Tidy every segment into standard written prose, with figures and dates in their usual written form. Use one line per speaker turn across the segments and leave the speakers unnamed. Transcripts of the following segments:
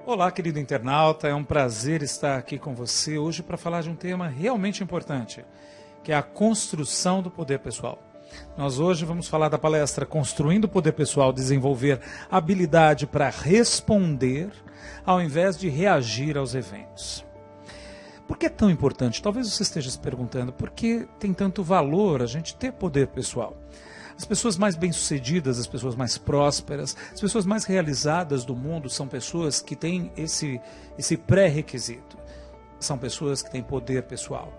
Olá, querido internauta, é um prazer estar aqui com você hoje para falar de um tema realmente importante, que é a construção do poder pessoal. Nós hoje vamos falar da palestra Construindo o Poder Pessoal, desenvolver habilidade para responder ao invés de reagir aos eventos. Por que é tão importante? Talvez você esteja se perguntando, por que tem tanto valor a gente ter poder pessoal? As pessoas mais bem-sucedidas, as pessoas mais prósperas, as pessoas mais realizadas do mundo são pessoas que têm esse pré-requisito. São pessoas que têm poder pessoal,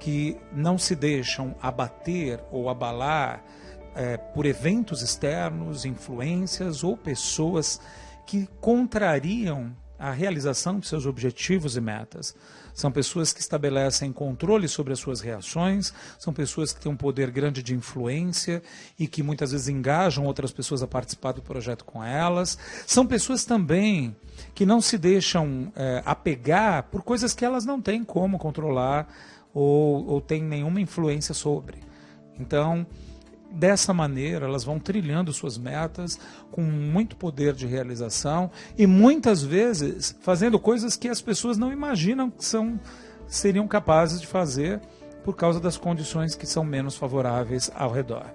que não se deixam abater ou abalar por eventos externos, influências ou pessoas que contrariam a realização de seus objetivos e metas. São pessoas que estabelecem controle sobre as suas reações, são pessoas que têm um poder grande de influência e que muitas vezes engajam outras pessoas a participar do projeto com elas. São pessoas também que não se deixam apegar por coisas que elas não têm como controlar ou têm nenhuma influência sobre. Então, dessa maneira, elas vão trilhando suas metas com muito poder de realização e muitas vezes fazendo coisas que as pessoas não imaginam que seriam capazes de fazer por causa das condições que são menos favoráveis ao redor.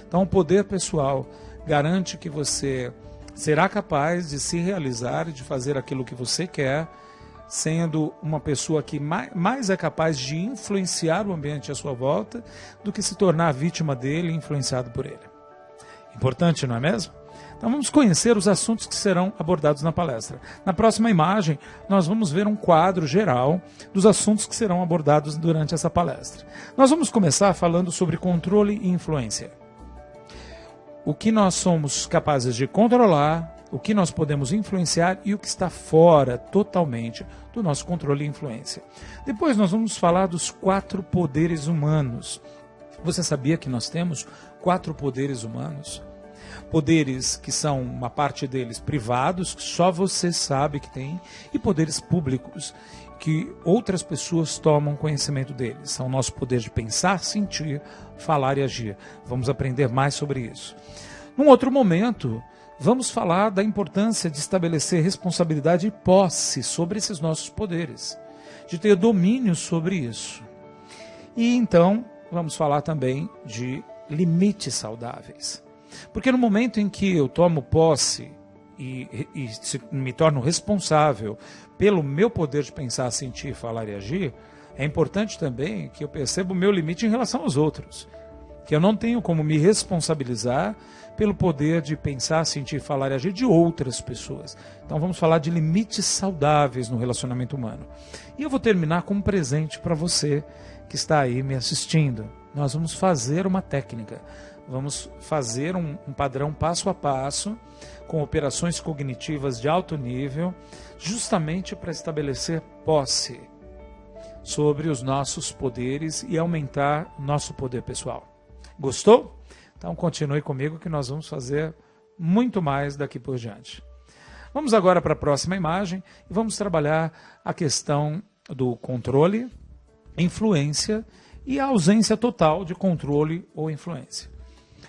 Então, o poder pessoal garante que você será capaz de se realizar e de fazer aquilo que você quer, sendo uma pessoa que mais é capaz de influenciar o ambiente à sua volta do que se tornar vítima dele e influenciado por ele. Importante, não é mesmo? Então vamos conhecer os assuntos que serão abordados na palestra. Na próxima imagem, nós vamos ver um quadro geral dos assuntos que serão abordados durante essa palestra. Nós vamos começar falando sobre controle e influência. O que nós somos capazes de controlar, o que nós podemos influenciar e o que está fora totalmente do nosso controle e influência. Depois nós vamos falar dos 4 poderes humanos. Você sabia que nós temos 4 poderes humanos? Poderes que são, uma parte deles, privados, que só você sabe que tem, e poderes públicos, que outras pessoas tomam conhecimento deles. São o nosso poder de pensar, sentir, falar e agir. Vamos aprender mais sobre isso. Num outro momento, vamos falar da importância de estabelecer responsabilidade e posse sobre esses nossos poderes, de ter domínio sobre isso. E então, vamos falar também de limites saudáveis. Porque no momento em que eu tomo posse e me torno responsável pelo meu poder de pensar, sentir, falar e agir, é importante também que eu perceba o meu limite em relação aos outros. Que eu não tenho como me responsabilizar pelo poder de pensar, sentir, falar e agir de outras pessoas. Então vamos falar de limites saudáveis no relacionamento humano. E eu vou terminar com um presente para você que está aí me assistindo. Nós vamos fazer uma técnica. Vamos fazer um padrão passo a passo, com operações cognitivas de alto nível, justamente para estabelecer posse sobre os nossos poderes e aumentar nosso poder pessoal. Gostou? Então continue comigo que nós vamos fazer muito mais daqui por diante. Vamos agora para a próxima imagem e vamos trabalhar a questão do controle, influência e a ausência total de controle ou influência.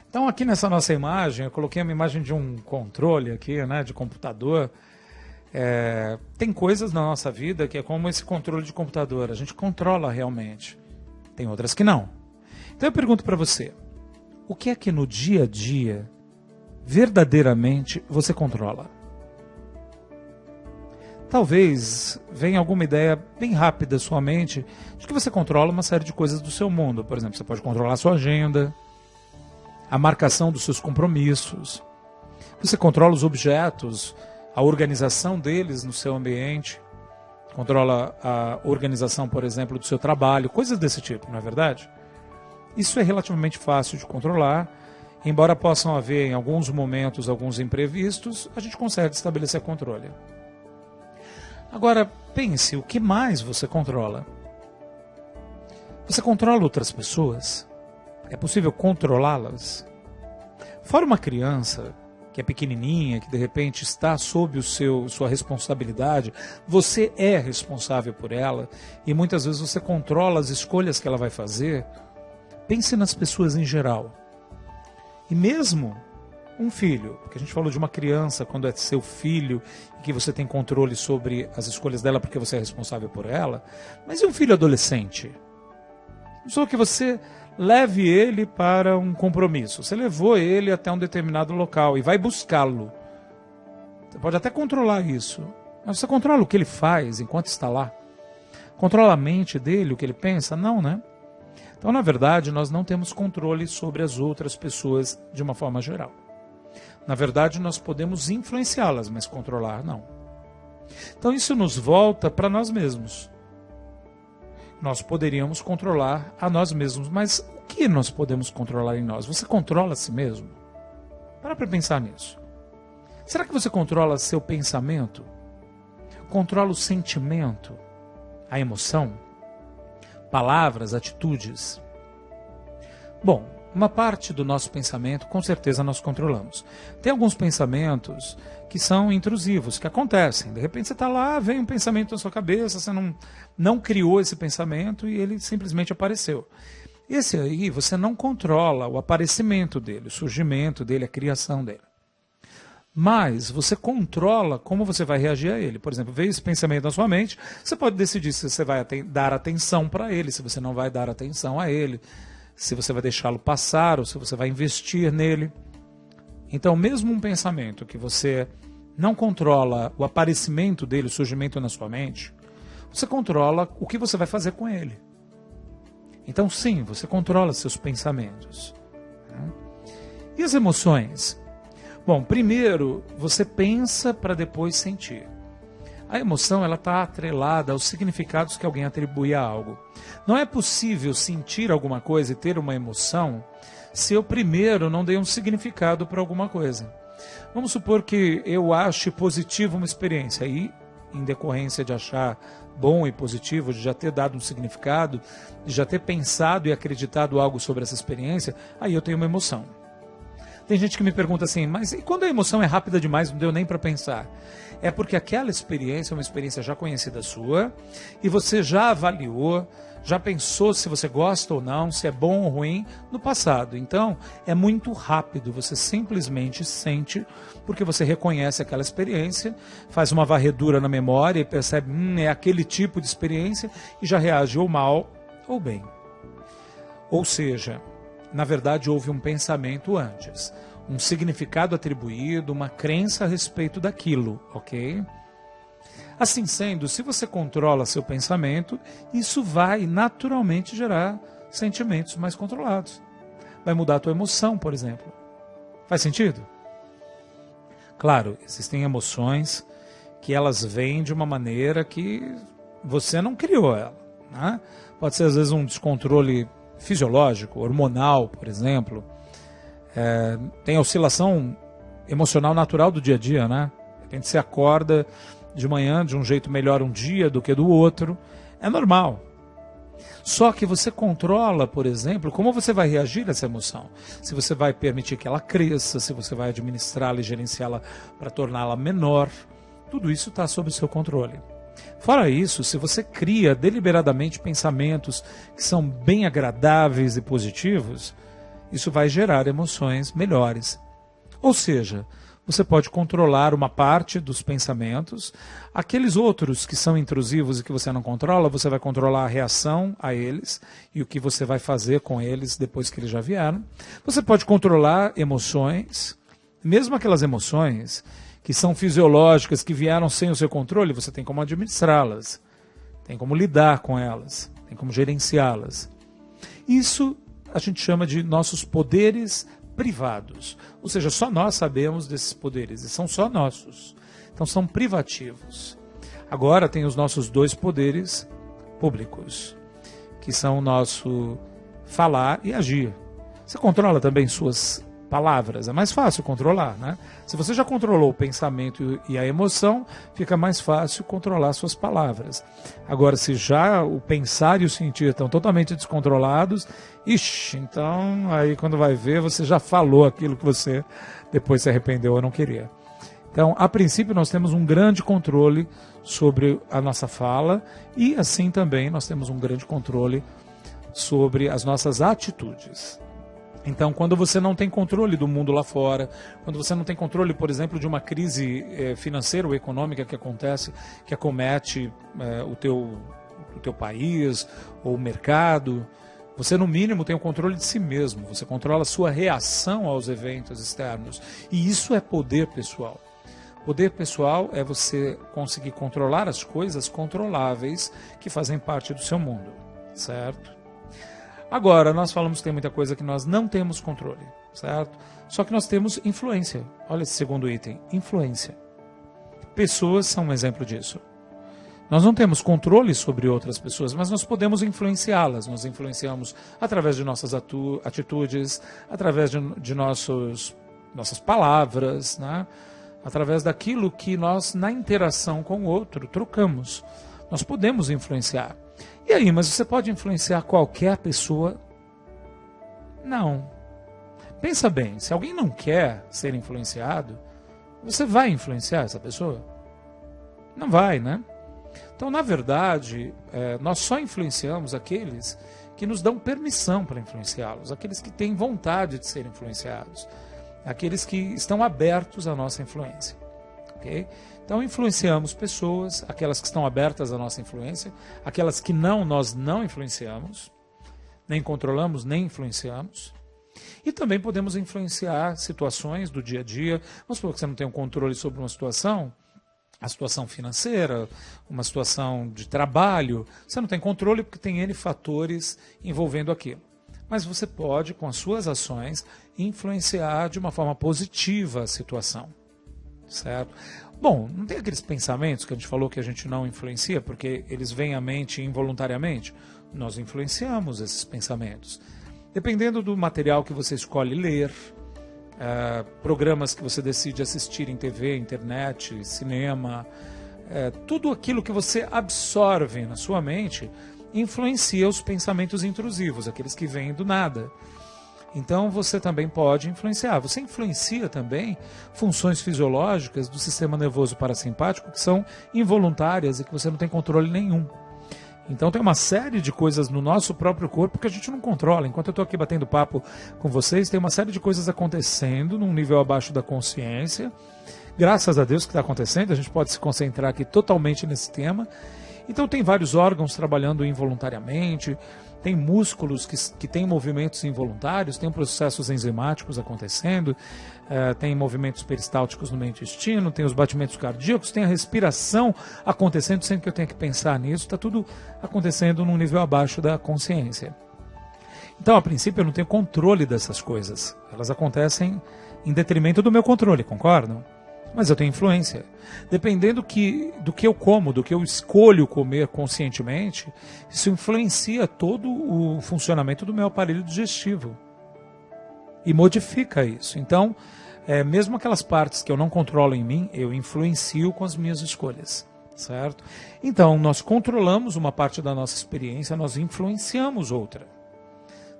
Então aqui nessa nossa imagem, eu coloquei uma imagem de um controle aqui, né, de computador. Tem coisas na nossa vida que é como esse controle de computador, a gente controla realmente. Tem outras que não. Então eu pergunto para você, o que é que no dia a dia, verdadeiramente, você controla? Talvez venha alguma ideia bem rápida à sua mente de que você controla uma série de coisas do seu mundo. Por exemplo, você pode controlar a sua agenda, a marcação dos seus compromissos. Você controla os objetos, a organização deles no seu ambiente. Controla a organização, por exemplo, do seu trabalho, coisas desse tipo, não é verdade? Isso é relativamente fácil de controlar, embora possam haver em alguns momentos alguns imprevistos, a gente consegue estabelecer controle. Agora, pense, o que mais você controla? Você controla outras pessoas? É possível controlá-las? Fora uma criança que é pequenininha, que de repente está sob sua responsabilidade, você é responsável por ela e muitas vezes você controla as escolhas que ela vai fazer. Pense nas pessoas em geral. E mesmo um filho, porque a gente falou de uma criança quando é seu filho e que você tem controle sobre as escolhas dela porque você é responsável por ela, mas e um filho adolescente? Só que você leve ele para um compromisso, você levou ele até um determinado local e vai buscá-lo. Você pode até controlar isso, mas você controla o que ele faz enquanto está lá? Controla a mente dele, o que ele pensa? Não, né? Então, na verdade, nós não temos controle sobre as outras pessoas de uma forma geral. Na verdade, nós podemos influenciá-las, mas controlar não. Então, isso nos volta para nós mesmos. Nós poderíamos controlar a nós mesmos, mas o que nós podemos controlar em nós? Você controla a si mesmo? Para pensar nisso. Será que você controla seu pensamento? Controla o sentimento? A emoção? Palavras, atitudes? Bom, uma parte do nosso pensamento, com certeza, nós controlamos. Tem alguns pensamentos que são intrusivos, que acontecem. De repente você está lá, vem um pensamento na sua cabeça, você não criou esse pensamento e ele simplesmente apareceu. Esse aí, você não controla o aparecimento dele, o surgimento dele, a criação dele. Mas você controla como você vai reagir a ele. Por exemplo, veio esse pensamento na sua mente, você pode decidir se você vai dar atenção para ele, se você não vai dar atenção a ele, se você vai deixá-lo passar ou se você vai investir nele. Então, mesmo um pensamento que você não controla o aparecimento dele, o surgimento na sua mente, você controla o que você vai fazer com ele. Então, sim, você controla seus pensamentos. E as emoções? Bom, primeiro, você pensa para depois sentir. A emoção ela está atrelada aos significados que alguém atribui a algo. Não é possível sentir alguma coisa e ter uma emoção se eu primeiro não dei um significado para alguma coisa. Vamos supor que eu ache positivo uma experiência e, em decorrência de achar bom e positivo, de já ter dado um significado, de já ter pensado e acreditado algo sobre essa experiência, aí eu tenho uma emoção. Tem gente que me pergunta assim, mas e quando a emoção é rápida demais, não deu nem para pensar? É porque aquela experiência é uma experiência já conhecida sua, e você já avaliou, já pensou se você gosta ou não, se é bom ou ruim, no passado. Então, é muito rápido, você simplesmente sente, porque você reconhece aquela experiência, faz uma varredura na memória e percebe, é aquele tipo de experiência, e já reage ou mal ou bem. Ou seja, na verdade, houve um pensamento antes, um significado atribuído, uma crença a respeito daquilo, ok? Assim sendo, se você controla seu pensamento, isso vai naturalmente gerar sentimentos mais controlados. Vai mudar a tua emoção, por exemplo. Faz sentido? Claro, existem emoções que elas vêm de uma maneira que você não criou ela, né? Pode ser, às vezes, um descontrole fisiológico, hormonal, por exemplo. Tem oscilação emocional natural do dia a dia, né? De repente você acorda de manhã de um jeito melhor um dia do que do outro. É normal. Só que você controla, por exemplo, como você vai reagir a essa emoção. Se você vai permitir que ela cresça, se você vai administrá-la e gerenciá-la para torná-la menor. Tudo isso está sob o seu controle. Fora isso, se você cria deliberadamente pensamentos que são bem agradáveis e positivos, isso vai gerar emoções melhores. Ou seja, você pode controlar uma parte dos pensamentos, aqueles outros que são intrusivos e que você não controla, você vai controlar a reação a eles e o que você vai fazer com eles depois que eles já vieram. Você pode controlar emoções, mesmo aquelas emoções que são fisiológicas, que vieram sem o seu controle, você tem como administrá-las, tem como lidar com elas, tem como gerenciá-las. Isso a gente chama de nossos poderes privados, ou seja, só nós sabemos desses poderes, e são só nossos, então são privativos. Agora tem os nossos dois poderes públicos, que são o nosso falar e agir. Você controla também suas palavras, é mais fácil controlar, né? Se você já controlou o pensamento e a emoção, fica mais fácil controlar suas palavras. Agora, se já o pensar e o sentir estão totalmente descontrolados, então aí quando vai ver, você já falou aquilo que você depois se arrependeu ou não queria. Então, a princípio, nós temos um grande controle sobre a nossa fala e assim também nós temos um grande controle sobre as nossas atitudes. Então, quando você não tem controle do mundo lá fora, quando você não tem controle, por exemplo, de uma crise financeira ou econômica que acontece, que acomete o teu país ou o mercado, você no mínimo tem o controle de si mesmo, você controla a sua reação aos eventos externos. E isso é poder pessoal. Poder pessoal é você conseguir controlar as coisas controláveis que fazem parte do seu mundo, certo? Agora, nós falamos que tem muita coisa que nós não temos controle, certo? Só que nós temos influência. Olha esse segundo item, influência. Pessoas são um exemplo disso. Nós não temos controle sobre outras pessoas, mas nós podemos influenciá-las. Nós influenciamos através de nossas atitudes, através de nossas palavras, né? Através daquilo que nós, na interação com o outro, trocamos. Nós podemos influenciar. E aí, mas você pode influenciar qualquer pessoa? Não. Pensa bem, se alguém não quer ser influenciado, você vai influenciar essa pessoa? Não vai, né? Então, na verdade, nós só influenciamos aqueles que nos dão permissão para influenciá-los, aqueles que têm vontade de ser influenciados, aqueles que estão abertos à nossa influência. Ok? Então influenciamos pessoas, aquelas que estão abertas à nossa influência, aquelas que nós não influenciamos, nem controlamos, nem influenciamos. E também podemos influenciar situações do dia a dia. Vamos supor que você não tem um controle sobre uma situação, a situação financeira, uma situação de trabalho, você não tem controle porque tem N fatores envolvendo aquilo. Mas você pode, com as suas ações, influenciar de uma forma positiva a situação. Certo? Bom, não tem aqueles pensamentos que a gente falou que a gente não influencia, porque eles vêm à mente involuntariamente? Nós influenciamos esses pensamentos. Dependendo do material que você escolhe ler, programas que você decide assistir em TV, internet, cinema, tudo aquilo que você absorve na sua mente influencia os pensamentos intrusivos, aqueles que vêm do nada. Então você também pode influenciar. Você influencia também funções fisiológicas do sistema nervoso parasimpático que são involuntárias e que você não tem controle nenhum. Então tem uma série de coisas no nosso próprio corpo que a gente não controla. Enquanto eu estou aqui batendo papo com vocês, tem uma série de coisas acontecendo num nível abaixo da consciência. Graças a Deus que está acontecendo, a gente pode se concentrar aqui totalmente nesse tema. Então tem vários órgãos trabalhando involuntariamente, tem músculos que têm movimentos involuntários, tem processos enzimáticos acontecendo, tem movimentos peristálticos no meio intestino, tem os batimentos cardíacos, tem a respiração acontecendo sem que eu tenha que pensar nisso, está tudo acontecendo num nível abaixo da consciência. Então, a princípio, eu não tenho controle dessas coisas, elas acontecem em detrimento do meu controle, concordam? Mas eu tenho influência. Dependendo do que eu como, do que eu escolho comer conscientemente, isso influencia todo o funcionamento do meu aparelho digestivo. E modifica isso. Então, mesmo aquelas partes que eu não controlo em mim, eu influencio com as minhas escolhas. Certo? Então, nós controlamos uma parte da nossa experiência, nós influenciamos outra.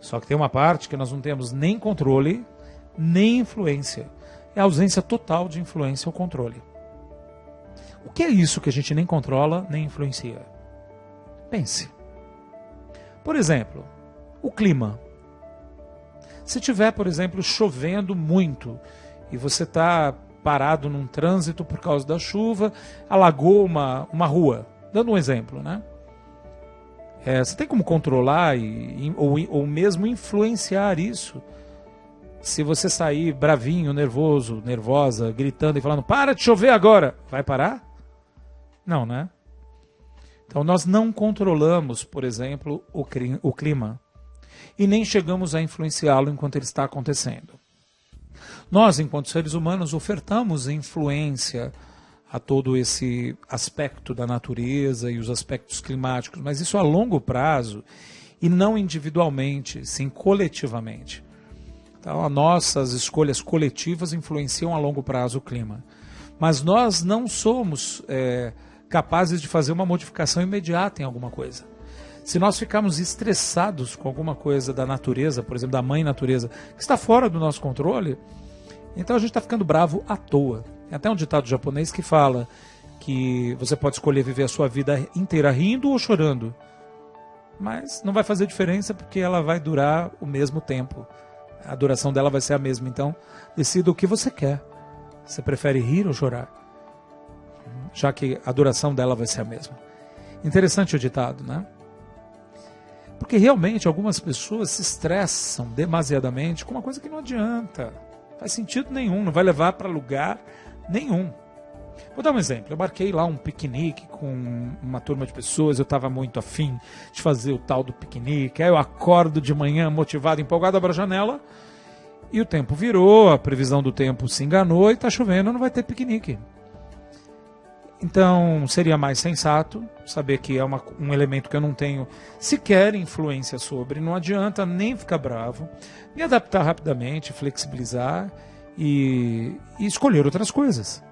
Só que tem uma parte que nós não temos nem controle, nem influência. É a ausência total de influência ou controle. O que é isso que a gente nem controla, nem influencia? Pense. Por exemplo, o clima. Se tiver, por exemplo, chovendo muito e você está parado num trânsito por causa da chuva, alagou uma rua, dando um exemplo, né? Você tem como controlar ou mesmo influenciar isso? Se você sair bravinho, nervoso, nervosa, gritando e falando, para de chover agora, vai parar? Não, né? Então nós não controlamos, por exemplo, o clima e nem chegamos a influenciá-lo enquanto ele está acontecendo. Nós, enquanto seres humanos, ofertamos influência a todo esse aspecto da natureza e os aspectos climáticos, mas isso a longo prazo e não individualmente, sim coletivamente. Então, as nossas escolhas coletivas influenciam a longo prazo o clima. Mas nós não somos capazes de fazer uma modificação imediata em alguma coisa. Se nós ficarmos estressados com alguma coisa da natureza, por exemplo, da mãe natureza, que está fora do nosso controle, então a gente está ficando bravo à toa. Tem até um ditado japonês que fala que você pode escolher viver a sua vida inteira rindo ou chorando. Mas não vai fazer diferença porque ela vai durar o mesmo tempo. A duração dela vai ser a mesma. Então, decida o que você quer. Você prefere rir ou chorar? Já que a duração dela vai ser a mesma. Interessante o ditado, né? Porque realmente algumas pessoas se estressam demasiadamente com uma coisa que não adianta. Não faz sentido nenhum, não vai levar para lugar nenhum. Vou dar um exemplo. Eu marquei lá um piquenique com uma turma de pessoas, eu estava muito afim de fazer o tal do piquenique. Aí eu acordo de manhã motivado, empolgado, abro a janela e o tempo virou, a previsão do tempo se enganou e está chovendo, não vai ter piquenique. Então seria mais sensato saber que é um elemento que eu não tenho sequer influência sobre. Não adianta nem ficar bravo, me adaptar rapidamente, flexibilizar e escolher outras coisas.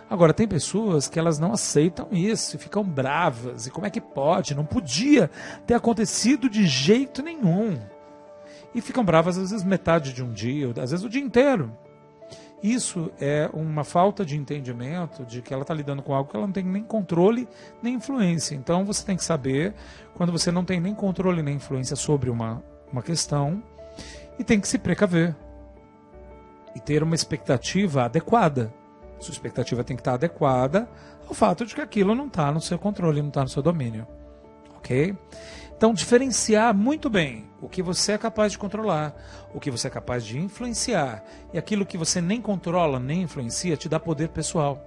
Agora, tem pessoas que elas não aceitam isso, ficam bravas. E como é que pode? Não podia ter acontecido de jeito nenhum. E ficam bravas às vezes metade de um dia, às vezes o dia inteiro. Isso é uma falta de entendimento de que ela está lidando com algo que ela não tem nem controle nem influência. Então você tem que saber quando você não tem nem controle nem influência sobre uma questão e tem que se precaver e ter uma expectativa adequada. Sua expectativa tem que estar adequada ao fato de que aquilo não está no seu controle, não está no seu domínio. Ok? Então, diferenciar muito bem o que você é capaz de controlar, o que você é capaz de influenciar e aquilo que você nem controla, nem influencia, te dá poder pessoal.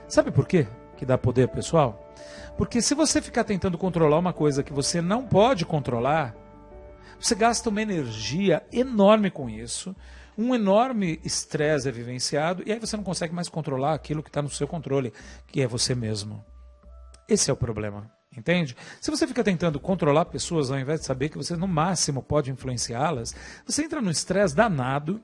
Sabe por quê que dá poder pessoal? Porque se você ficar tentando controlar uma coisa que você não pode controlar, você gasta uma energia enorme com isso, um enorme estresse é vivenciado e aí você não consegue mais controlar aquilo que está no seu controle, que é você mesmo. Esse é o problema. Entende? Se você fica tentando controlar pessoas ao invés de saber que você no máximo pode influenciá-las, você entra num estresse danado,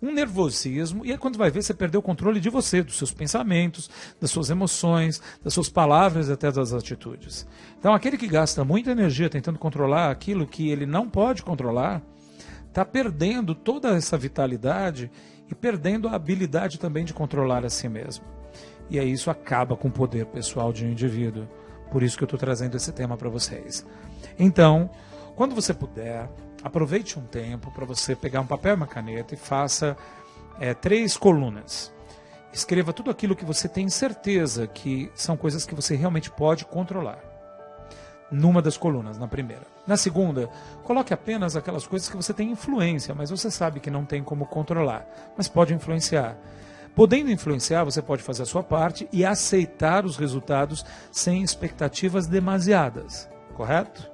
um nervosismo, e aí quando vai ver você perdeu o controle de você, dos seus pensamentos, das suas emoções, das suas palavras e até das atitudes. Então aquele que gasta muita energia tentando controlar aquilo que ele não pode controlar, está perdendo toda essa vitalidade e perdendo a habilidade também de controlar a si mesmo. E aí isso acaba com o poder pessoal de um indivíduo. Por isso que eu estou trazendo esse tema para vocês. Então, quando você puder, aproveite um tempo para você pegar um papel e uma caneta e faça 3 colunas. Escreva tudo aquilo que você tem certeza que são coisas que você realmente pode controlar. Numa das colunas, na primeira. Na segunda, coloque apenas aquelas coisas que você tem influência, mas você sabe que não tem como controlar, mas pode influenciar. Podendo influenciar, você pode fazer a sua parte e aceitar os resultados sem expectativas demasiadas, correto?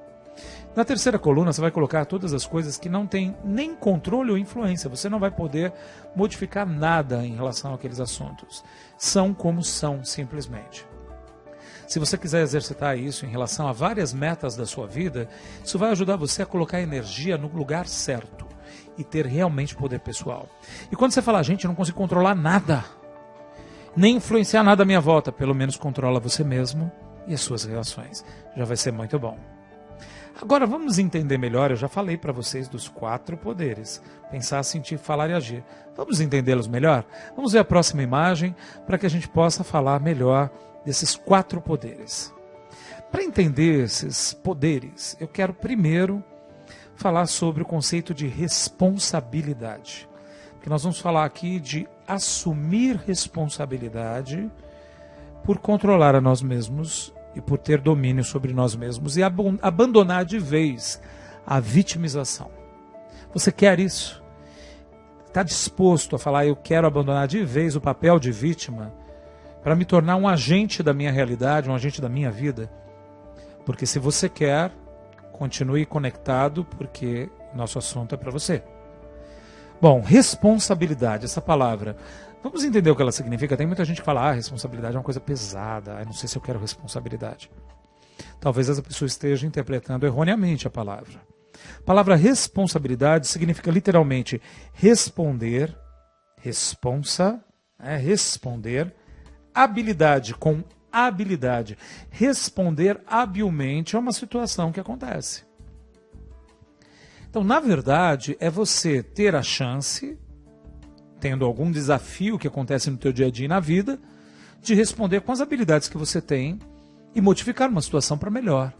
Na terceira coluna, você vai colocar todas as coisas que não têm nem controle ou influência. Você não vai poder modificar nada em relação àqueles assuntos. São como são, simplesmente. Se você quiser exercitar isso em relação a várias metas da sua vida, isso vai ajudar você a colocar energia no lugar certo e ter realmente poder pessoal. E quando você fala, gente, eu não consigo controlar nada, nem influenciar nada à minha volta, pelo menos controla você mesmo e as suas relações. Já vai ser muito bom. Agora vamos entender melhor, eu já falei para vocês dos 4 poderes. Pensar, sentir, falar e agir. Vamos entendê-los melhor? Vamos ver a próxima imagem para que a gente possa falar melhor desses 4 poderes. Para entender esses poderes, eu quero primeiro falar sobre o conceito de responsabilidade. Porque nós vamos falar aqui de assumir responsabilidade por controlar a nós mesmos e por ter domínio sobre nós mesmos e abandonar de vez a vitimização. Você quer isso? Está disposto a falar, eu quero abandonar de vez o papel de vítima para me tornar um agente da minha realidade, um agente da minha vida? Porque se você quer, continue conectado, porque nosso assunto é para você. Bom, responsabilidade, essa palavra. Vamos entender o que ela significa. Tem muita gente que fala, responsabilidade é uma coisa pesada, eu não sei se eu quero responsabilidade. Talvez essa pessoa esteja interpretando erroneamente a palavra. A palavra responsabilidade significa literalmente responder, responder, habilidade com habilidade. Responder habilmente a uma situação que acontece. Então, na verdade, é você ter a chance, tendo algum desafio que acontece no teu dia a dia e na vida, de responder com as habilidades que você tem e modificar uma situação para melhor.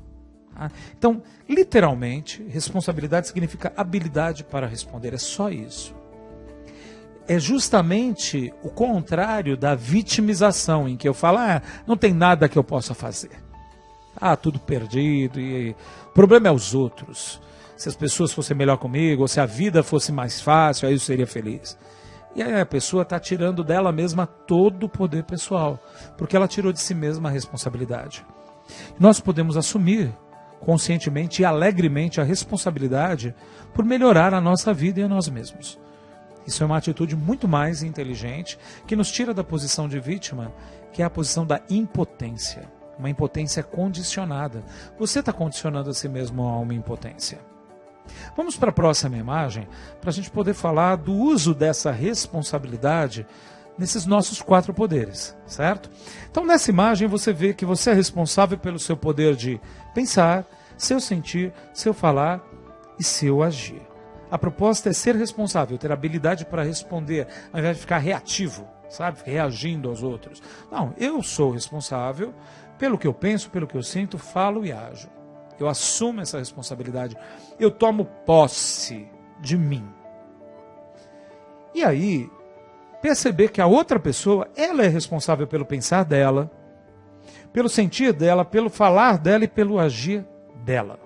Tá? Então, literalmente, responsabilidade significa habilidade para responder. É só isso. É justamente o contrário da vitimização, em que eu falo, não tem nada que eu possa fazer. Tudo perdido, e o problema é os outros. Se as pessoas fossem melhor comigo, ou se a vida fosse mais fácil, aí eu seria feliz. E aí a pessoa está tirando dela mesma todo o poder pessoal, porque ela tirou de si mesma a responsabilidade. Nós podemos assumir conscientemente e alegremente a responsabilidade por melhorar a nossa vida e a nós mesmos. Isso é uma atitude muito mais inteligente, que nos tira da posição de vítima, que é a posição da impotência. Uma impotência condicionada. Você está condicionando a si mesmo a uma impotência. Vamos para a próxima imagem, para a gente poder falar do uso dessa responsabilidade nesses nossos 4 poderes, certo? Então, nessa imagem, você vê que você é responsável pelo seu poder de pensar, seu sentir, seu falar e seu agir. A proposta é ser responsável, ter habilidade para responder, ao invés de ficar reativo, sabe? Reagindo aos outros. Não, eu sou responsável pelo que eu penso, pelo que eu sinto, falo e ajo. Eu assumo essa responsabilidade. Eu tomo posse de mim. E aí, perceber que a outra pessoa, ela é responsável pelo pensar dela, pelo sentir dela, pelo falar dela e pelo agir dela.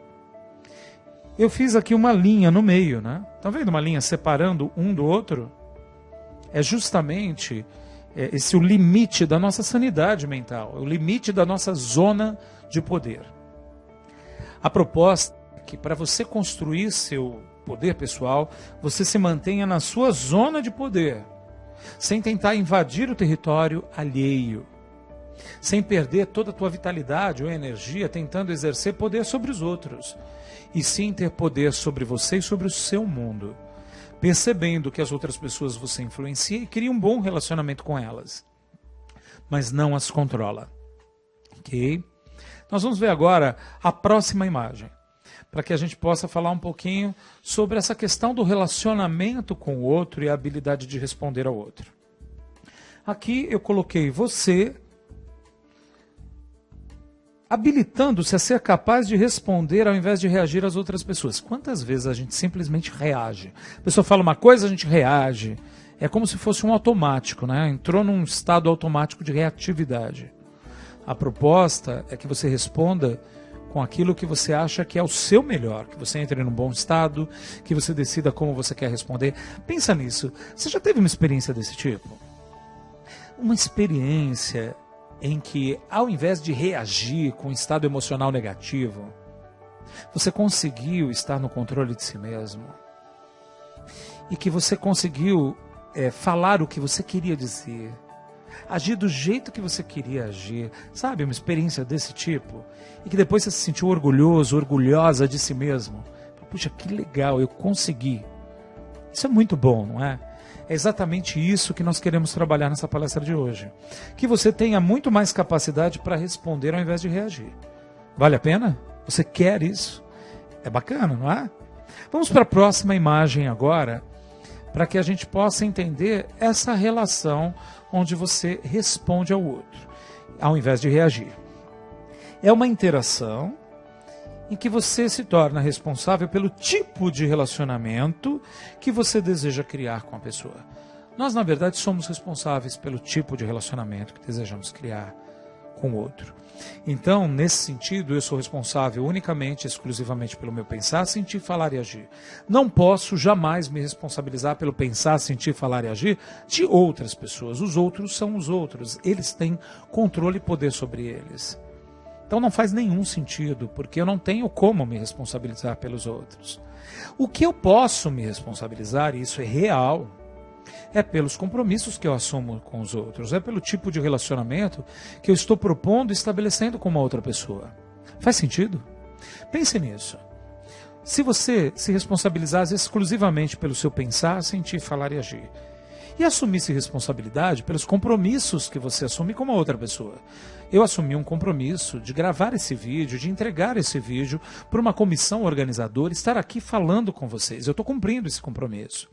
Eu fiz aqui uma linha no meio, né? Tá vendo uma linha separando um do outro? É justamente esse o limite da nossa sanidade mental, o limite da nossa zona de poder. A proposta é que para você construir seu poder pessoal, você se mantenha na sua zona de poder, sem tentar invadir o território alheio, sem perder toda a tua vitalidade ou energia tentando exercer poder sobre os outros, e sim ter poder sobre você e sobre o seu mundo, percebendo que as outras pessoas você influencia e cria um bom relacionamento com elas, mas não as controla. Ok? Nós vamos ver agora a próxima imagem, para que a gente possa falar um pouquinho sobre essa questão do relacionamento com o outro e a habilidade de responder ao outro. Aqui eu coloquei você habilitando-se a ser capaz de responder ao invés de reagir às outras pessoas. Quantas vezes a gente simplesmente reage? A pessoa fala uma coisa, a gente reage. É como se fosse um automático, né? Entrou num estado automático de reatividade. A proposta é que você responda com aquilo que você acha que é o seu melhor, que você entre num bom estado, que você decida como você quer responder. Pensa nisso. Você já teve uma experiência desse tipo? Uma experiência em que, ao invés de reagir com um estado emocional negativo, você conseguiu estar no controle de si mesmo e que você conseguiu falar o que você queria dizer, agir do jeito que você queria agir, sabe? Uma experiência desse tipo, e que depois você se sentiu orgulhoso, orgulhosa de si mesmo. Puxa, que legal, eu consegui. Isso é muito bom, não é? É exatamente isso que nós queremos trabalhar nessa palestra de hoje. Que você tenha muito mais capacidade para responder ao invés de reagir. Vale a pena? Você quer isso? É bacana, não é? Vamos para a próxima imagem agora, para que a gente possa entender essa relação onde você responde ao outro, ao invés de reagir. É uma interação em que você se torna responsável pelo tipo de relacionamento que você deseja criar com a pessoa. Nós, na verdade, somos responsáveis pelo tipo de relacionamento que desejamos criar com o outro. Então, nesse sentido, eu sou responsável unicamente, exclusivamente pelo meu pensar, sentir, falar e agir. Não posso jamais me responsabilizar pelo pensar, sentir, falar e agir de outras pessoas. Os outros são os outros. Eles têm controle e poder sobre eles. Então não faz nenhum sentido, porque eu não tenho como me responsabilizar pelos outros. O que eu posso me responsabilizar, e isso é real, é pelos compromissos que eu assumo com os outros, é pelo tipo de relacionamento que eu estou propondo e estabelecendo com uma outra pessoa. Faz sentido? Pense nisso. Se você se responsabilizasse exclusivamente pelo seu pensar, sentir, falar e agir, e assumisse responsabilidade pelos compromissos que você assume com uma outra pessoa. Eu assumi um compromisso de gravar esse vídeo, de entregar esse vídeo para uma comissão organizadora, estar aqui falando com vocês. Eu estou cumprindo esse compromisso.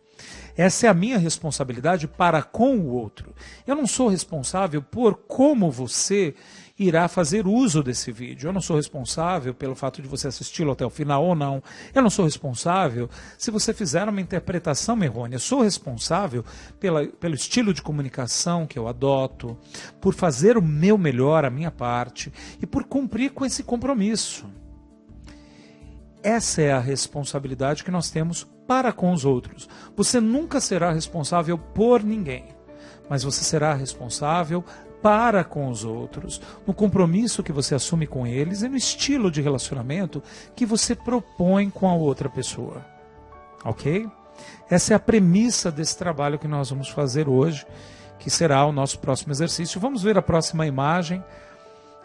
Essa é a minha responsabilidade para com o outro. Eu não sou responsável por como você irá fazer uso desse vídeo. Eu não sou responsável pelo fato de você assisti-lo até o final ou não. Eu não sou responsável se você fizer uma interpretação errônea. Eu sou responsável pelo estilo de comunicação que eu adoto, por fazer o meu melhor, a minha parte, e por cumprir com esse compromisso. Essa é a responsabilidade que nós temos para com os outros. Você nunca será responsável por ninguém, mas você será responsável para com os outros, no compromisso que você assume com eles e no estilo de relacionamento que você propõe com a outra pessoa. Ok? Essa é a premissa desse trabalho que nós vamos fazer hoje, que será o nosso próximo exercício. Vamos ver a próxima imagem,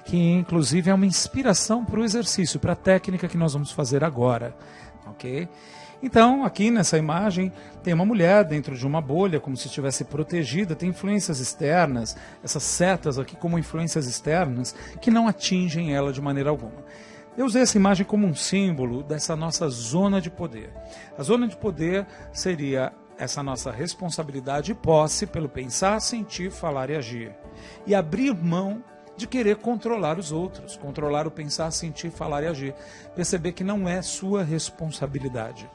que inclusive é uma inspiração para o exercício, para a técnica que nós vamos fazer agora. Ok? Então, aqui nessa imagem, tem uma mulher dentro de uma bolha, como se estivesse protegida, tem influências externas, essas setas aqui como influências externas, que não atingem ela de maneira alguma. Eu usei essa imagem como um símbolo dessa nossa zona de poder. A zona de poder seria essa nossa responsabilidade e posse pelo pensar, sentir, falar e agir. E abrir mão de querer controlar os outros, controlar o pensar, sentir, falar e agir. Perceber que não é sua responsabilidade,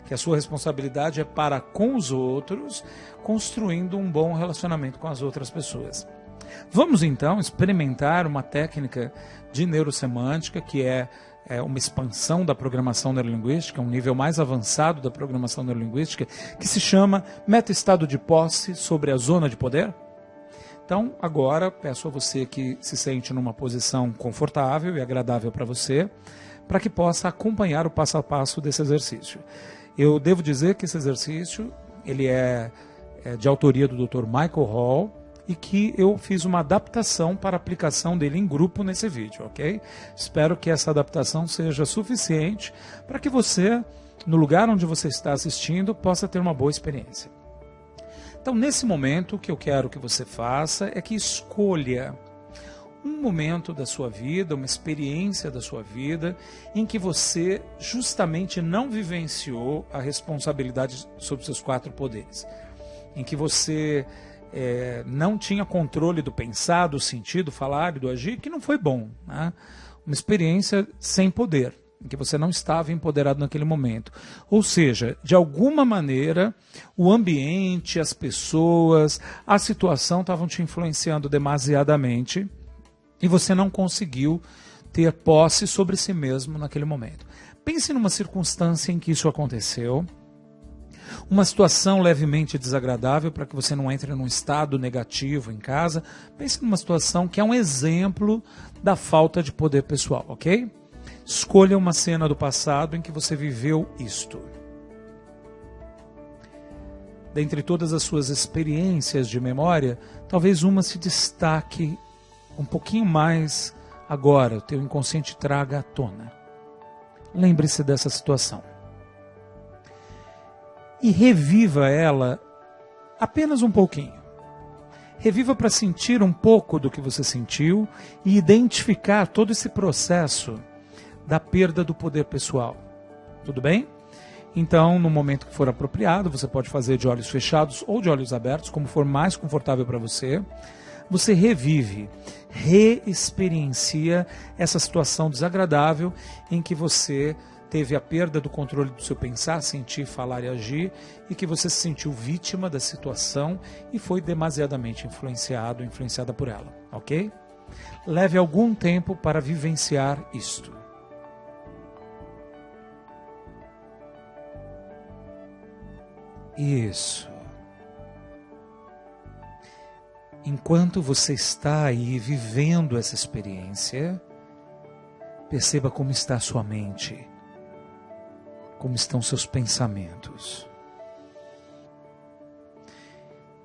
que a sua responsabilidade é para com os outros, construindo um bom relacionamento com as outras pessoas. Vamos então experimentar uma técnica de neurosemântica, que é uma expansão da programação neurolinguística, um nível mais avançado da programação neurolinguística, que se chama meta-estado de posse sobre a zona de poder. Então, agora, peço a você que se sente numa posição confortável e agradável para você, para que possa acompanhar o passo a passo desse exercício. Eu devo dizer que esse exercício ele é de autoria do Dr. Michael Hall e que eu fiz uma adaptação para a aplicação dele em grupo nesse vídeo, ok? Espero que essa adaptação seja suficiente para que você, no lugar onde você está assistindo, possa ter uma boa experiência. Então, nesse momento, o que eu quero que você faça é que escolha um momento da sua vida, uma experiência da sua vida, em que você justamente não vivenciou a responsabilidade sobre seus 4 poderes. Em que você não tinha controle do pensar, do sentir, do falar e do agir, que não foi bom, né? Uma experiência sem poder, em que você não estava empoderado naquele momento. Ou seja, de alguma maneira, o ambiente, as pessoas, a situação estavam te influenciando demasiadamente e você não conseguiu ter posse sobre si mesmo naquele momento. Pense numa circunstância em que isso aconteceu, uma situação levemente desagradável para que você não entre num estado negativo em casa. Pense numa situação que é um exemplo da falta de poder pessoal, ok? Escolha uma cena do passado em que você viveu isto. Dentre todas as suas experiências de memória, talvez uma se destaque um pouquinho mais agora, o teu inconsciente traga à tona. Lembre-se dessa situação. E reviva ela apenas um pouquinho. Reviva para sentir um pouco do que você sentiu e identificar todo esse processo da perda do poder pessoal. Tudo bem? Então, no momento que for apropriado, você pode fazer de olhos fechados ou de olhos abertos, como for mais confortável para você. Você revive, reexperiencia essa situação desagradável em que você teve a perda do controle do seu pensar, sentir, falar e agir, e que você se sentiu vítima da situação e foi demasiadamente influenciada por ela, ok? Leve algum tempo para vivenciar isto. Isso. Enquanto você está aí vivendo essa experiência, perceba como está a sua mente, como estão seus pensamentos.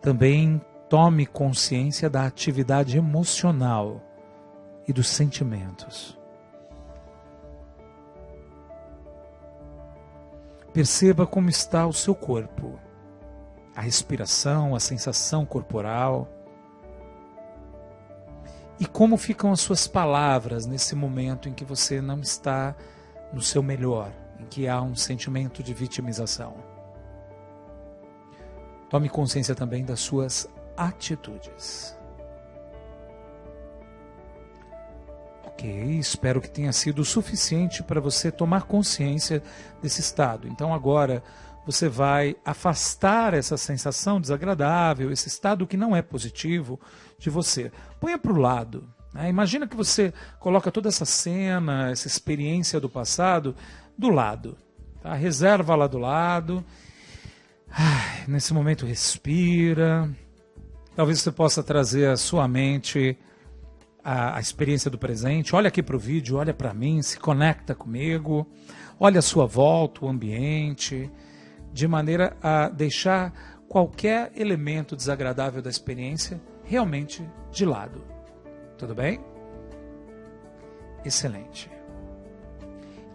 Também tome consciência da atividade emocional e dos sentimentos. Perceba como está o seu corpo, a respiração, a sensação corporal. E como ficam as suas palavras nesse momento em que você não está no seu melhor, em que há um sentimento de vitimização. Tome consciência também das suas atitudes. Ok, espero que tenha sido o suficiente para você tomar consciência desse estado. Então agora você vai afastar essa sensação desagradável, esse estado que não é positivo de você. Ponha para o lado. Imagina que você coloca toda essa cena, essa experiência do passado do lado. Tá? Reserva lá do lado. Nesse momento respira. Talvez você possa trazer à sua mente a experiência do presente. Olha aqui para o vídeo, olha para mim, se conecta comigo. Olha a sua volta, o ambiente, de maneira a deixar qualquer elemento desagradável da experiência realmente de lado. Tudo bem? Excelente.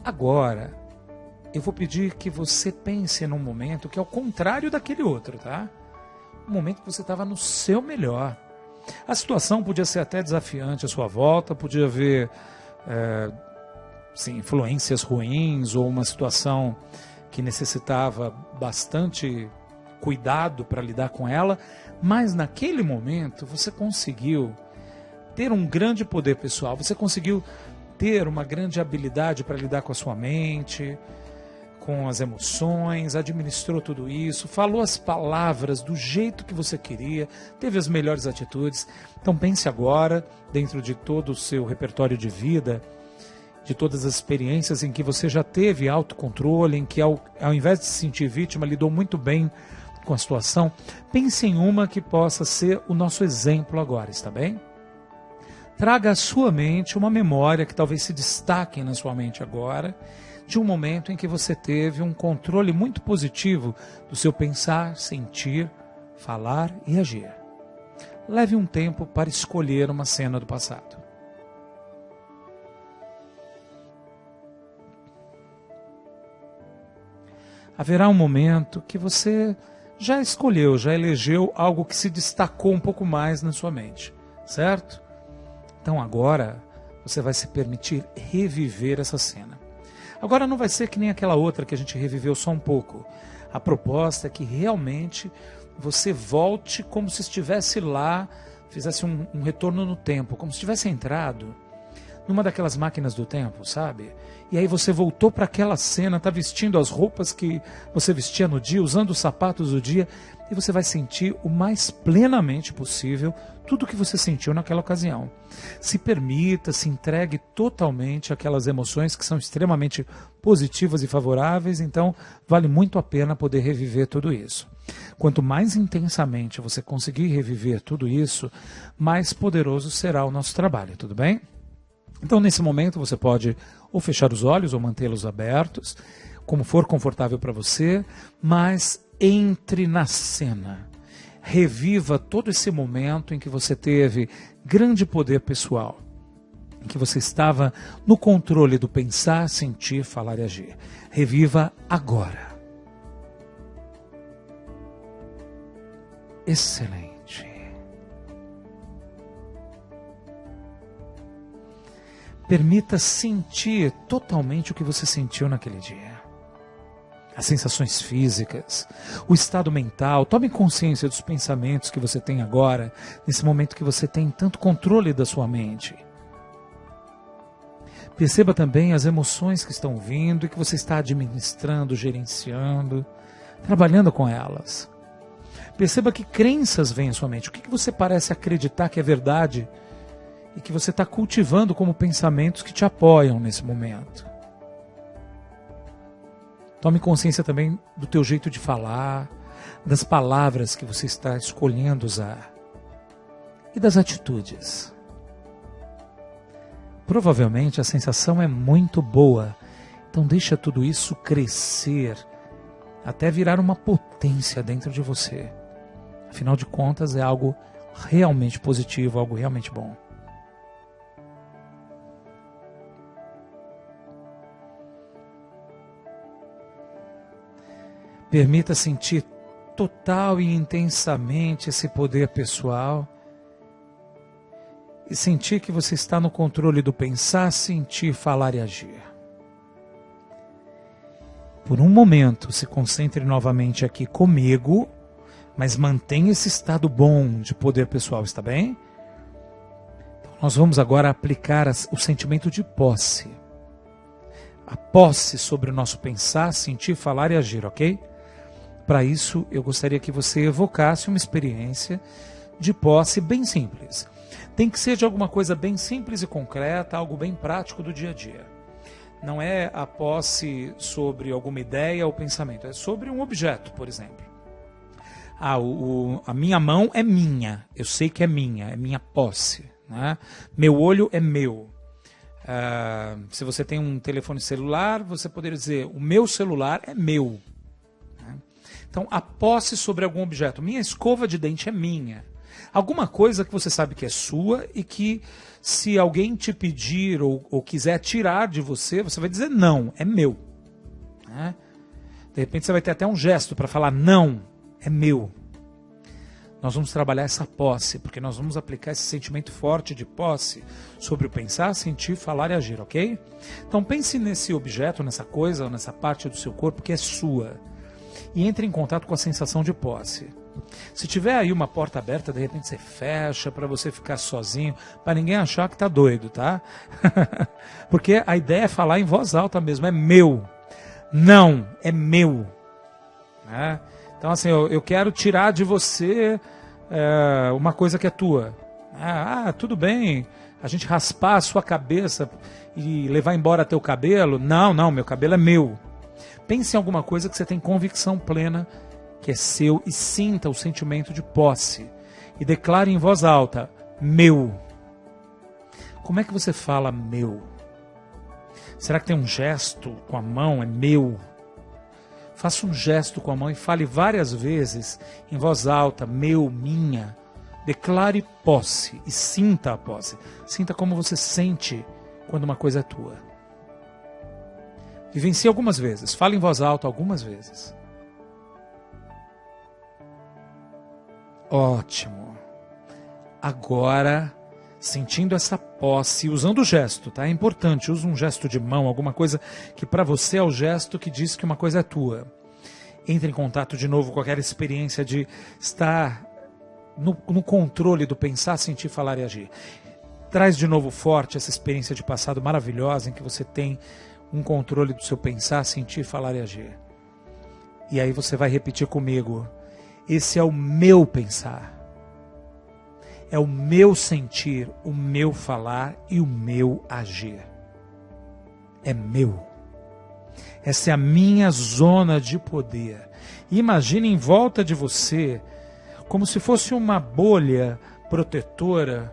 Agora, eu vou pedir que você pense num momento que é o contrário daquele outro, tá? Um momento que você estava no seu melhor. A situação podia ser até desafiante à sua volta, podia haver influências ruins ou uma situação que necessitava bastante cuidado para lidar com ela, mas naquele momento você conseguiu ter um grande poder pessoal, você conseguiu ter uma grande habilidade para lidar com a sua mente, com as emoções, administrou tudo isso, falou as palavras do jeito que você queria, teve as melhores atitudes. Então pense agora, dentro de todo o seu repertório de vida, de todas as experiências em que você já teve autocontrole, em que ao invés de se sentir vítima, lidou muito bem com a situação, pense em uma que possa ser o nosso exemplo agora, está bem? Traga à sua mente uma memória que talvez se destaque na sua mente agora, de um momento em que você teve um controle muito positivo do seu pensar, sentir, falar e agir. Leve um tempo para escolher uma cena do passado. Haverá um momento que você já escolheu, já elegeu algo que se destacou um pouco mais na sua mente, certo? Então agora você vai se permitir reviver essa cena. Agora não vai ser que nem aquela outra que a gente reviveu só um pouco. A proposta é que realmente você volte como se estivesse lá, fizesse um retorno no tempo, como se tivesse entrado numa daquelas máquinas do tempo, sabe? E aí você voltou para aquela cena, está vestindo as roupas que você vestia no dia, usando os sapatos do dia, e você vai sentir o mais plenamente possível tudo o que você sentiu naquela ocasião. Se permita, se entregue totalmente àquelas emoções que são extremamente positivas e favoráveis, então vale muito a pena poder reviver tudo isso. Quanto mais intensamente você conseguir reviver tudo isso, mais poderoso será o nosso trabalho, tudo bem? Então, nesse momento, você pode ou fechar os olhos ou mantê-los abertos, como for confortável para você, mas entre na cena. Reviva todo esse momento em que você teve grande poder pessoal, em que você estava no controle do pensar, sentir, falar e agir. Reviva agora. Excelente. Permita sentir totalmente o que você sentiu naquele dia. As sensações físicas, o estado mental. Tome consciência dos pensamentos que você tem agora, nesse momento que você tem tanto controle da sua mente. Perceba também as emoções que estão vindo e que você está administrando, gerenciando, trabalhando com elas. Perceba que crenças vêm à sua mente. O que você parece acreditar que é verdade e que você está cultivando como pensamentos que te apoiam nesse momento. Tome consciência também do teu jeito de falar, das palavras que você está escolhendo usar e das atitudes. Provavelmente a sensação é muito boa, então deixa tudo isso crescer até virar uma potência dentro de você. Afinal de contas é algo realmente positivo, algo realmente bom. Permita sentir total e intensamente esse poder pessoal e sentir que você está no controle do pensar, sentir, falar e agir. Por um momento, se concentre novamente aqui comigo, mas mantenha esse estado bom de poder pessoal, está bem? Então, nós vamos agora aplicar o sentimento de posse. A posse sobre o nosso pensar, sentir, falar e agir, ok? Para isso, eu gostaria que você evocasse uma experiência de posse bem simples. Tem que ser de alguma coisa bem simples e concreta, algo bem prático do dia a dia. Não é a posse sobre alguma ideia ou pensamento, é sobre um objeto, por exemplo. A minha mão é minha, eu sei que é minha posse. Né? Meu olho é meu. Se você tem um telefone celular, você poderia dizer, o meu celular é meu. Né? Então, a posse sobre algum objeto. Minha escova de dente é minha. Alguma coisa que você sabe que é sua e que, se alguém te pedir ou quiser tirar de você, você vai dizer não, é meu. Né? De repente você vai ter até um gesto para falar não, é meu. Nós vamos trabalhar essa posse, porque nós vamos aplicar esse sentimento forte de posse sobre o pensar, sentir, falar e agir, ok? Então pense nesse objeto, nessa coisa, nessa parte do seu corpo que é sua. E entre em contato com a sensação de posse. Se tiver aí uma porta aberta, de repente você fecha para você ficar sozinho, para ninguém achar que tá doido, tá? Porque a ideia é falar em voz alta mesmo, é meu. Não, é meu. Né? Então assim, eu quero tirar de você uma coisa que é tua. Tudo bem, a gente raspar a sua cabeça e levar embora teu cabelo? Não, meu cabelo é meu. Pense em alguma coisa que você tem convicção plena que é seu e sinta o sentimento de posse. E declare em voz alta, meu. Como é que você fala meu? Será que tem um gesto com a mão, é meu? Faça um gesto com a mão e fale várias vezes em voz alta, meu, minha. Declare posse e sinta a posse. Sinta como você sente quando uma coisa é tua. Vivencie algumas vezes, fale em voz alta algumas vezes. Ótimo. Agora, sentindo essa posse, usando o gesto, tá? É importante, use um gesto de mão, alguma coisa que para você é o gesto que diz que uma coisa é tua. Entre em contato de novo com aquela experiência de estar no controle do pensar, sentir, falar e agir. Traz de novo forte essa experiência de passado maravilhosa em que você tem um controle do seu pensar, sentir, falar e agir. E aí você vai repetir comigo. Esse é o meu pensar, é o meu sentir, o meu falar e o meu agir. É meu. Essa é a minha zona de poder. Imagine em volta de você como se fosse uma bolha protetora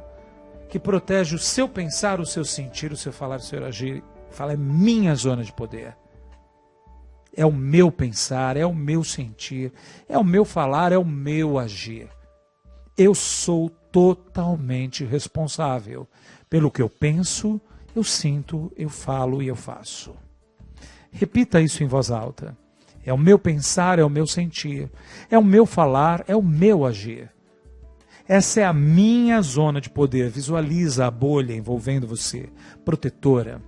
que protege o seu pensar, o seu sentir, o seu falar, o seu agir. Fala, é minha zona de poder. É o meu pensar, é o meu sentir, é o meu falar, é o meu agir. Eu sou totalmente responsável pelo que eu penso, eu sinto, eu falo e eu faço. Repita isso em voz alta. É o meu pensar, é o meu sentir, é o meu falar, é o meu agir. Essa é a minha zona de poder. Visualiza a bolha envolvendo você, protetora.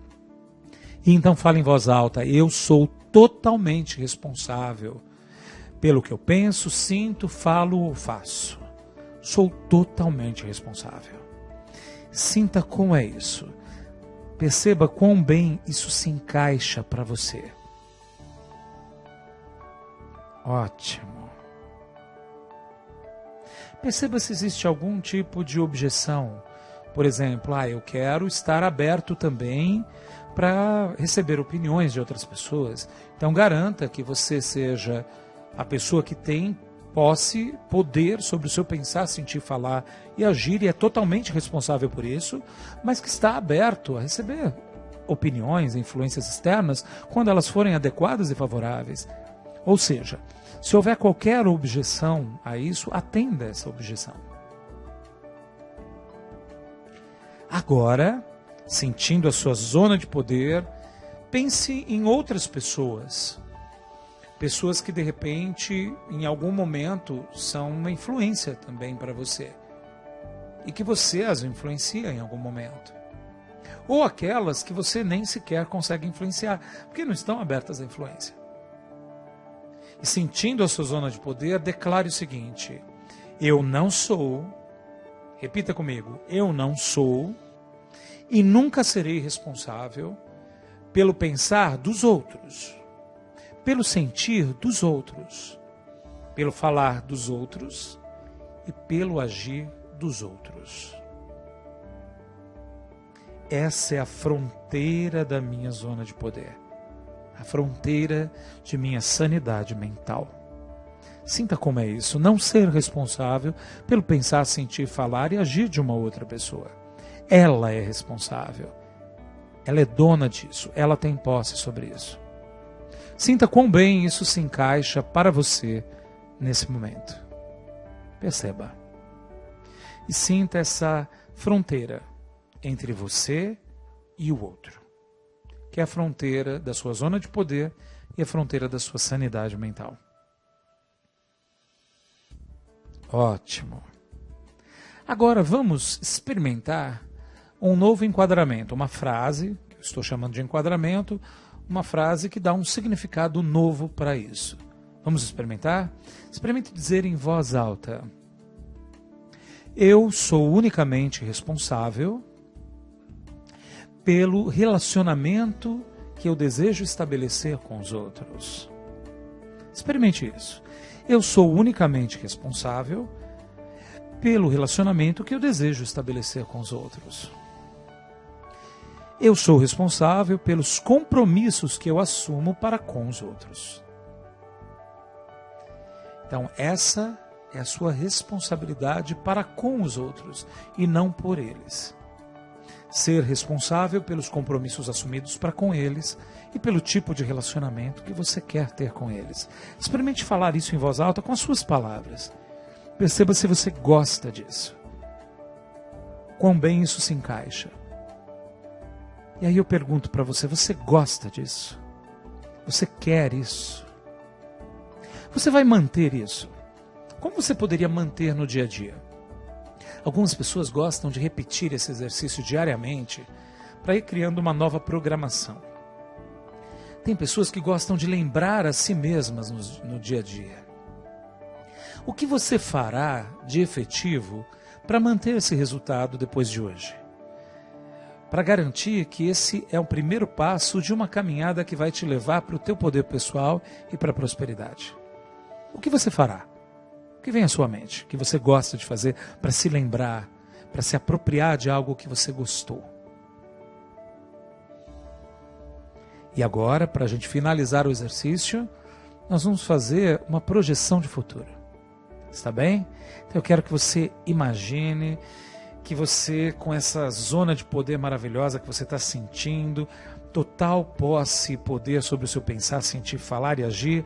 E então fala em voz alta, eu sou totalmente responsável pelo que eu penso, sinto, falo ou faço. Sou totalmente responsável. Sinta como é isso. Perceba quão bem isso se encaixa para você. Ótimo. Perceba se existe algum tipo de objeção. Por exemplo, eu quero estar aberto também para receber opiniões de outras pessoas. Então garanta que você seja a pessoa que tem posse, poder sobre o seu pensar, sentir, falar e agir, e é totalmente responsável por isso, mas que está aberto a receber opiniões, influências externas, quando elas forem adequadas e favoráveis. Ou seja, se houver qualquer objeção a isso, atenda essa objeção. Agora, sentindo a sua zona de poder, pense em outras pessoas. Pessoas que de repente, em algum momento, são uma influência também para você. E que você as influencia em algum momento. Ou aquelas que você nem sequer consegue influenciar, porque não estão abertas à influência. e sentindo a sua zona de poder, declare o seguinte: eu não sou, repita comigo, eu não sou e nunca serei responsável pelo pensar dos outros, pelo sentir dos outros, pelo falar dos outros e pelo agir dos outros. Essa é a fronteira da minha zona de poder, a fronteira de minha sanidade mental. Sinta como é isso, não ser responsável pelo pensar, sentir, falar e agir de uma outra pessoa. Ela é responsável, ela é dona disso, ela tem posse sobre isso. Sinta quão bem isso se encaixa para você nesse momento. Perceba. E sinta essa fronteira entre você e o outro, que é a fronteira da sua zona de poder e a fronteira da sua sanidade mental. Ótimo. Agora vamos experimentar um novo enquadramento, uma frase, que eu estou chamando de enquadramento, uma frase que dá um significado novo para isso. Vamos experimentar? Experimente dizer em voz alta: eu sou unicamente responsável pelo relacionamento que eu desejo estabelecer com os outros. Experimente isso. Eu sou unicamente responsável pelo relacionamento que eu desejo estabelecer com os outros. Eu sou responsável pelos compromissos que eu assumo para com os outros. Então, essa é a sua responsabilidade para com os outros e não por eles. Ser responsável pelos compromissos assumidos para com eles e pelo tipo de relacionamento que você quer ter com eles. Experimente falar isso em voz alta com as suas palavras. Perceba se você gosta disso. Quão bem isso se encaixa. E aí eu pergunto para você, você gosta disso? Você quer isso? Você vai manter isso? Como você poderia manter no dia a dia? Algumas pessoas gostam de repetir esse exercício diariamente para ir criando uma nova programação. Tem pessoas que gostam de lembrar a si mesmas no dia a dia. O que você fará de efetivo para manter esse resultado depois de hoje? Para garantir que esse é o primeiro passo de uma caminhada que vai te levar para o teu poder pessoal e para a prosperidade. O que você fará? O que vem à sua mente? O que você gosta de fazer para se lembrar, para se apropriar de algo que você gostou? E agora, para a gente finalizar o exercício, nós vamos fazer uma projeção de futuro. Está bem? Então eu quero que você imagine que você, com essa zona de poder maravilhosa que você está sentindo, total posse e poder sobre o seu pensar, sentir, falar e agir,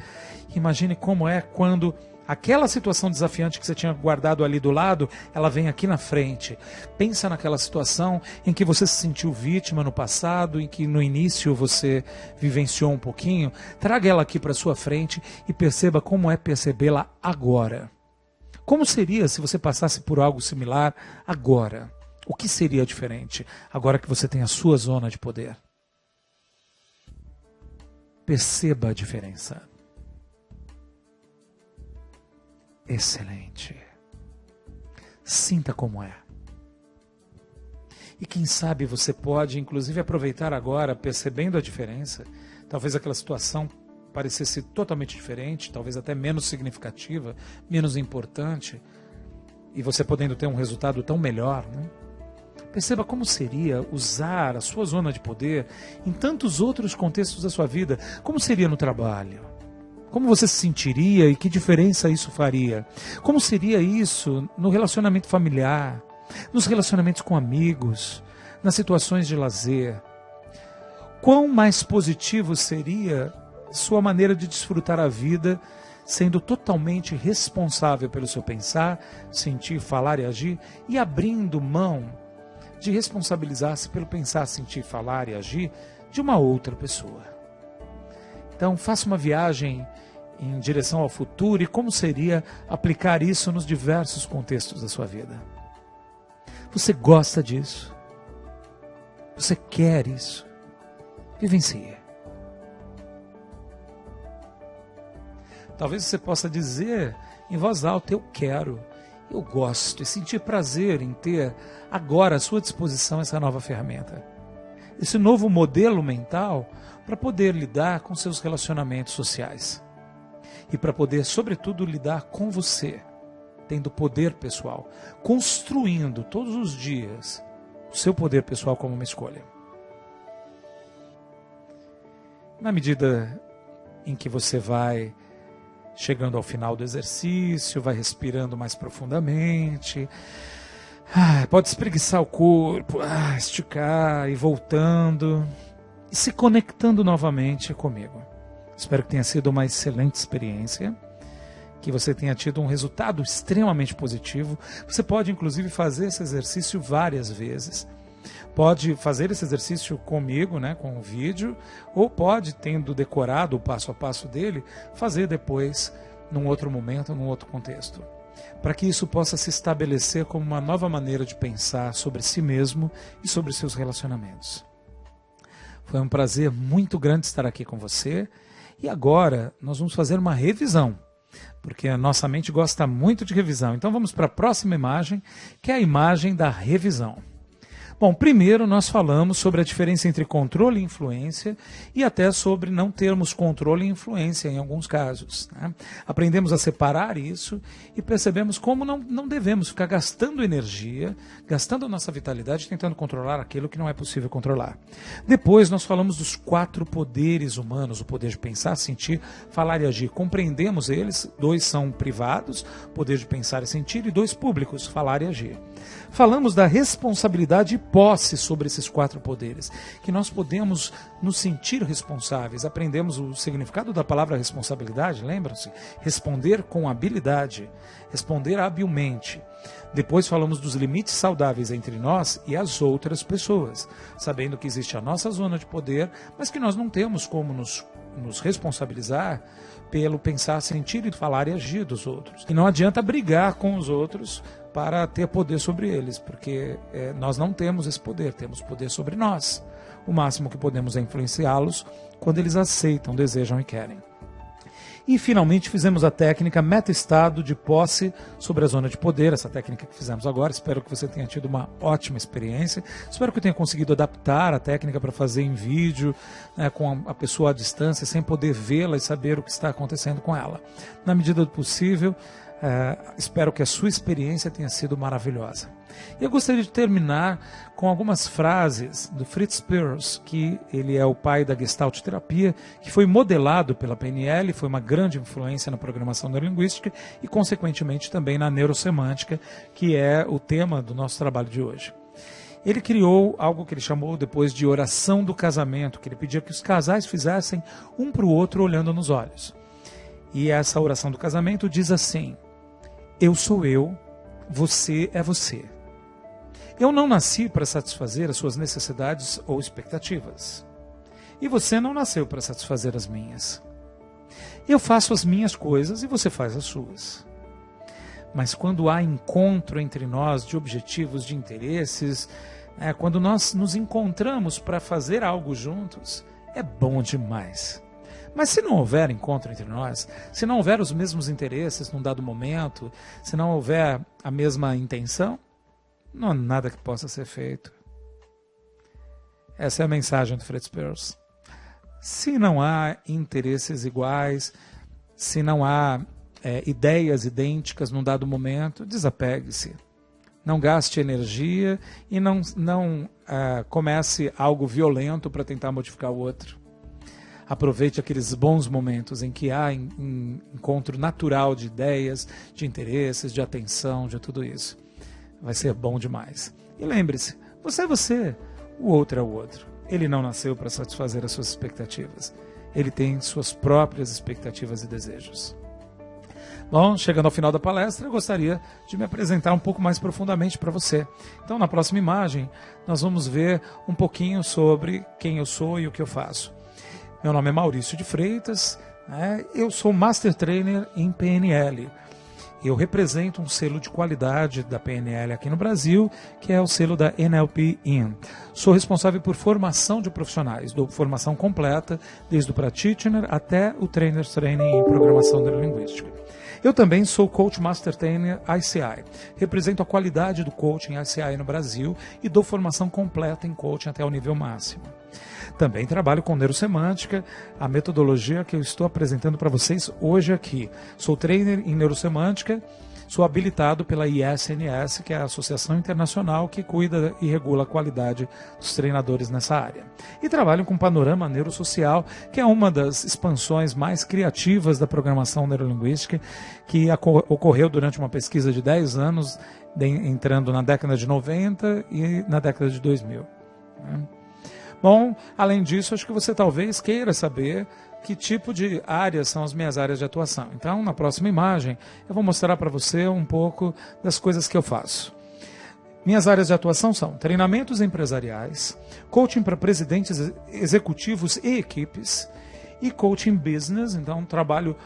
imagine como é quando aquela situação desafiante que você tinha guardado ali do lado, ela vem aqui na frente. Pensa naquela situação em que você se sentiu vítima no passado, em que no início você vivenciou um pouquinho. Traga ela aqui para sua frente e perceba como é percebê-la agora. Como seria se você passasse por algo similar agora? O que seria diferente agora que você tem a sua zona de poder? Perceba a diferença. Excelente. Sinta como é. E quem sabe você pode, inclusive, aproveitar agora, percebendo a diferença, talvez aquela situação parecesse totalmente diferente, talvez até menos significativa, menos importante, e você podendo ter um resultado tão melhor, né? Perceba como seria usar a sua zona de poder em tantos outros contextos da sua vida. Como seria no trabalho? Como você se sentiria e que diferença isso faria? Como seria isso no relacionamento familiar, nos relacionamentos com amigos, nas situações de lazer? Quão mais positivo seria sua maneira de desfrutar a vida, sendo totalmente responsável pelo seu pensar, sentir, falar e agir, e abrindo mão de responsabilizar-se pelo pensar, sentir, falar e agir de uma outra pessoa. Então, faça uma viagem em direção ao futuro e como seria aplicar isso nos diversos contextos da sua vida. Você gosta disso? Você quer isso? Vivencie. Talvez você possa dizer em voz alta: eu quero, eu gosto, e sentir prazer em ter agora à sua disposição essa nova ferramenta, esse novo modelo mental para poder lidar com seus relacionamentos sociais e para poder, sobretudo, lidar com você, tendo poder pessoal, construindo todos os dias o seu poder pessoal como uma escolha. Na medida em que você vai chegando ao final do exercício, vai respirando mais profundamente, pode espreguiçar o corpo, esticar e voltando e se conectando novamente comigo. Espero que tenha sido uma excelente experiência, que você tenha tido um resultado extremamente positivo. Você pode inclusive fazer esse exercício várias vezes. Pode fazer esse exercício comigo, né, com o vídeo, ou pode, tendo decorado o passo a passo dele, fazer depois, num outro momento, num outro contexto, para que isso possa se estabelecer como uma nova maneira de pensar sobre si mesmo e sobre seus relacionamentos. Foi um prazer muito grande estar aqui com você, e agora nós vamos fazer uma revisão, porque a nossa mente gosta muito de revisão. Então vamos para a próxima imagem, que é a imagem da revisão. Bom, primeiro nós falamos sobre a diferença entre controle e influência e até sobre não termos controle e influência em alguns casos, né? Aprendemos a separar isso e percebemos como não devemos ficar gastando energia, gastando a nossa vitalidade tentando controlar aquilo que não é possível controlar. Depois nós falamos dos 4 poderes humanos, o poder de pensar, sentir, falar e agir. Compreendemos eles, 2 são privados, poder de pensar e sentir, e 2 públicos, falar e agir. Falamos da responsabilidade e posse sobre esses 4 poderes, que nós podemos nos sentir responsáveis. Aprendemos o significado da palavra responsabilidade, lembram-se? Responder com habilidade, responder habilmente. Depois falamos dos limites saudáveis entre nós e as outras pessoas, sabendo que existe a nossa zona de poder, mas que nós não temos como nos responsabilizar pelo pensar, sentir e falar e agir dos outros. E não adianta brigar com os outros para ter poder sobre eles, porque nós não temos esse poder, temos poder sobre nós. O máximo que podemos é influenciá-los quando eles aceitam, desejam e querem. E finalmente fizemos a técnica meta-estado de posse sobre a zona de poder, essa técnica que fizemos agora. Espero que você tenha tido uma ótima experiência. Espero que eu tenha conseguido adaptar a técnica para fazer em vídeo, né, com a pessoa à distância, sem poder vê-la e saber o que está acontecendo com ela. Na medida do possível, espero que a sua experiência tenha sido maravilhosa. E eu gostaria de terminar com algumas frases do Fritz Perls, que ele é o pai da Gestalt terapia, que foi modelado pela PNL, foi uma grande influência na programação neurolinguística e, consequentemente, também na neurosemântica, que é o tema do nosso trabalho de hoje. Ele criou algo que ele chamou depois de oração do casamento, que ele pedia que os casais fizessem um para o outro olhando nos olhos. E essa oração do casamento diz assim: eu sou eu, você é você. Eu não nasci para satisfazer as suas necessidades ou expectativas. E você não nasceu para satisfazer as minhas. Eu faço as minhas coisas e você faz as suas. Mas quando há encontro entre nós de objetivos, de interesses, quando nós nos encontramos para fazer algo juntos, é bom demais. Mas se não houver encontro entre nós, se não houver os mesmos interesses num dado momento, se não houver a mesma intenção, não há nada que possa ser feito. Essa é a mensagem do Fritz Perls. Se não há interesses iguais, se não há ideias idênticas num dado momento, desapegue-se. Não gaste energia e não comece algo violento para tentar modificar o outro. Aproveite aqueles bons momentos em que há encontro natural de ideias, de interesses, de atenção, de tudo isso. Vai ser bom demais. E lembre-se, você é você, o outro é o outro. Ele não nasceu para satisfazer as suas expectativas. Ele tem suas próprias expectativas e desejos. Bom, chegando ao final da palestra, eu gostaria de me apresentar um pouco mais profundamente para você. Então, na próxima imagem, nós vamos ver um pouquinho sobre quem eu sou e o que eu faço. Meu nome é Maurício de Freitas, eu sou Master Trainer em PNL. Eu represento um selo de qualidade da PNL aqui no Brasil, que é o selo da NLP In. Sou responsável por formação de profissionais, dou formação completa, desde o Practitioner até o Trainer's Training em Programação Neurolinguística. Eu também sou Coach Master Trainer ICI. Represento a qualidade do coaching ICI no Brasil e dou formação completa em coaching até o nível máximo. Também trabalho com neurosemântica, a metodologia que eu estou apresentando para vocês hoje aqui. Sou trainer em neurosemântica, sou habilitado pela ISNS, que é a Associação Internacional que cuida e regula a qualidade dos treinadores nessa área. E trabalho com panorama neurosocial, que é uma das expansões mais criativas da programação neurolinguística, que ocorreu durante uma pesquisa de 10 anos, entrando na década de 90 e na década de 2000. Bom, além disso, acho que você talvez queira saber que tipo de áreas são as minhas áreas de atuação. Então, na próxima imagem, eu vou mostrar para você um pouco das coisas que eu faço. Minhas áreas de atuação são treinamentos empresariais, coaching para presidentes executivos e equipes, e coaching business. Então, trabalho